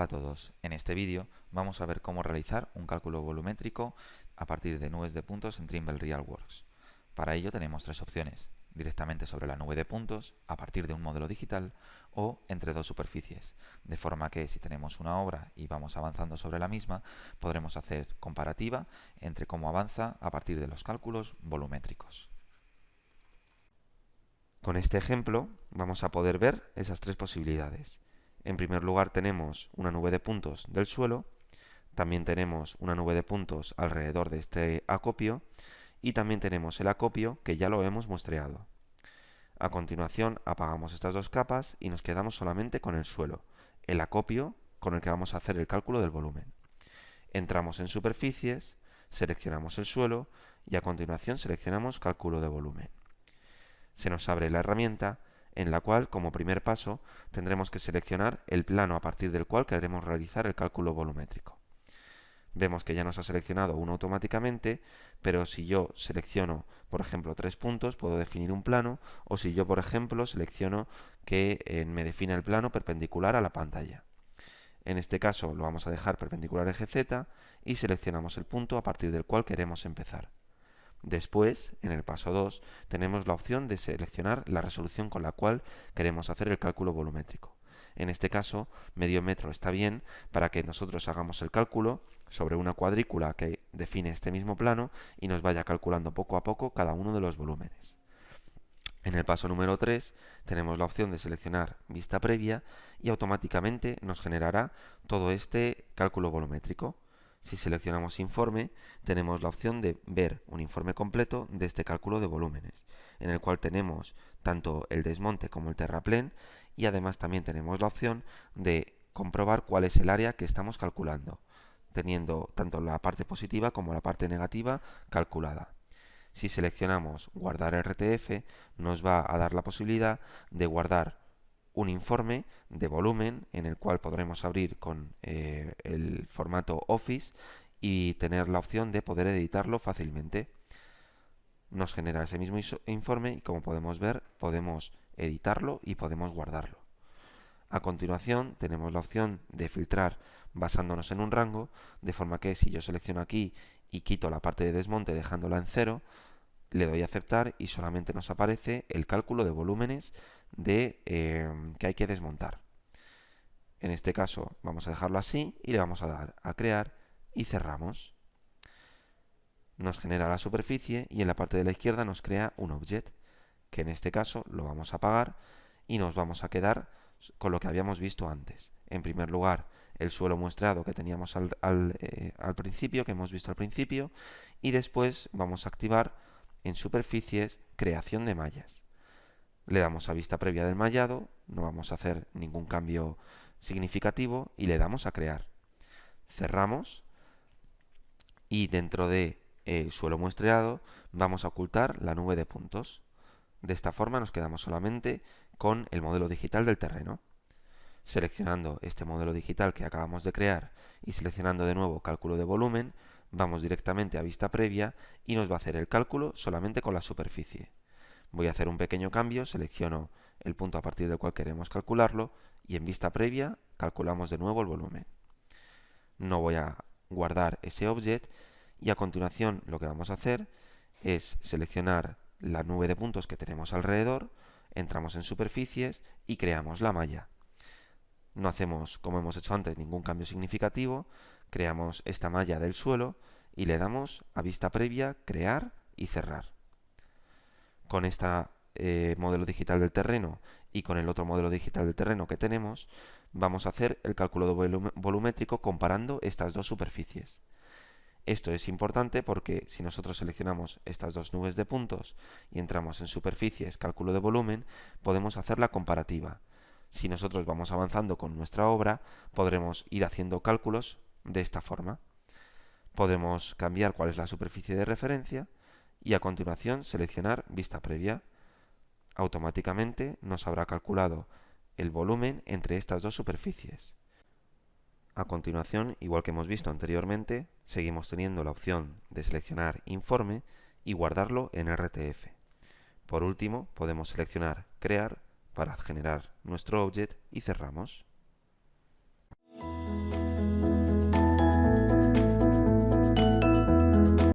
Hola a todos, en este vídeo vamos a ver cómo realizar un cálculo volumétrico a partir de nubes de puntos en Trimble RealWorks. Para ello tenemos tres opciones: directamente sobre la nube de puntos, a partir de un modelo digital o entre dos superficies, de forma que si tenemos una obra y vamos avanzando sobre la misma, podremos hacer comparativa entre cómo avanza a partir de los cálculos volumétricos. Con este ejemplo vamos a poder ver esas tres posibilidades. En primer lugar tenemos una nube de puntos del suelo, también tenemos una nube de puntos alrededor de este acopio y también tenemos el acopio que ya lo hemos muestreado. A continuación apagamos estas dos capas y nos quedamos solamente con el suelo, el acopio con el que vamos a hacer el cálculo del volumen. Entramos en superficies, seleccionamos el suelo y a continuación seleccionamos cálculo de volumen. Se nos abre la herramienta en la cual, como primer paso, tendremos que seleccionar el plano a partir del cual queremos realizar el cálculo volumétrico. Vemos que ya nos ha seleccionado uno automáticamente, pero si yo selecciono, por ejemplo, 3 puntos, puedo definir un plano, o si yo, por ejemplo, selecciono que me define el plano perpendicular a la pantalla. En este caso lo vamos a dejar perpendicular eje Z y seleccionamos el punto a partir del cual queremos empezar. Después, en el paso 2, tenemos la opción de seleccionar la resolución con la cual queremos hacer el cálculo volumétrico. En este caso, medio metro está bien para que nosotros hagamos el cálculo sobre una cuadrícula que define este mismo plano y nos vaya calculando poco a poco cada uno de los volúmenes. En el paso número 3 tenemos la opción de seleccionar vista previa y automáticamente nos generará todo este cálculo volumétrico. Si seleccionamos informe, tenemos la opción de ver un informe completo de este cálculo de volúmenes, en el cual tenemos tanto el desmonte como el terraplén y además también tenemos la opción de comprobar cuál es el área que estamos calculando, teniendo tanto la parte positiva como la parte negativa calculada. Si seleccionamos guardar RTF, nos va a dar la posibilidad de guardar un informe de volumen en el cual podremos abrir con el formato Office y tener la opción de poder editarlo fácilmente. Nos genera ese mismo informe y, como podemos ver, podemos editarlo y podemos guardarlo. A continuación tenemos la opción de filtrar basándonos en un rango, de forma que si yo selecciono aquí y quito la parte de desmonte dejándola en 0, le doy a aceptar y solamente nos aparece el cálculo de volúmenes que hay que desmontar. En este caso vamos a dejarlo así y le vamos a dar a crear y cerramos. Nos genera la superficie y en la parte de la izquierda nos crea un objeto, que en este caso lo vamos a apagar y nos vamos a quedar con lo que habíamos visto antes. En primer lugar, el suelo muestreado que teníamos al principio, que hemos visto al principio, y después vamos a activar en superficies creación de mallas. Le damos a vista previa del mallado, no vamos a hacer ningún cambio significativo y le damos a crear. Cerramos y dentro de suelo muestreado vamos a ocultar la nube de puntos. De esta forma nos quedamos solamente con el modelo digital del terreno. Seleccionando este modelo digital que acabamos de crear y seleccionando de nuevo cálculo de volumen, vamos directamente a vista previa y nos va a hacer el cálculo solamente con la superficie. Voy a hacer un pequeño cambio, selecciono el punto a partir del cual queremos calcularlo y en vista previa calculamos de nuevo el volumen. No voy a guardar ese objeto y a continuación lo que vamos a hacer es seleccionar la nube de puntos que tenemos alrededor, entramos en superficies y creamos la malla. No hacemos, como hemos hecho antes, ningún cambio significativo, creamos esta malla del suelo y le damos a vista previa, crear y cerrar. Con este modelo digital del terreno y con el otro modelo digital del terreno que tenemos, vamos a hacer el cálculo de volumétrico comparando estas dos superficies. Esto es importante porque si nosotros seleccionamos estas dos nubes de puntos y entramos en superficies, cálculo de volumen, podemos hacer la comparativa. Si nosotros vamos avanzando con nuestra obra, podremos ir haciendo cálculos de esta forma. Podemos cambiar cuál es la superficie de referencia y a continuación seleccionar vista previa. Automáticamente nos habrá calculado el volumen entre estas dos superficies. A continuación, igual que hemos visto anteriormente, seguimos teniendo la opción de seleccionar informe y guardarlo en RTF. Por último, podemos seleccionar crear para generar nuestro objeto y cerramos.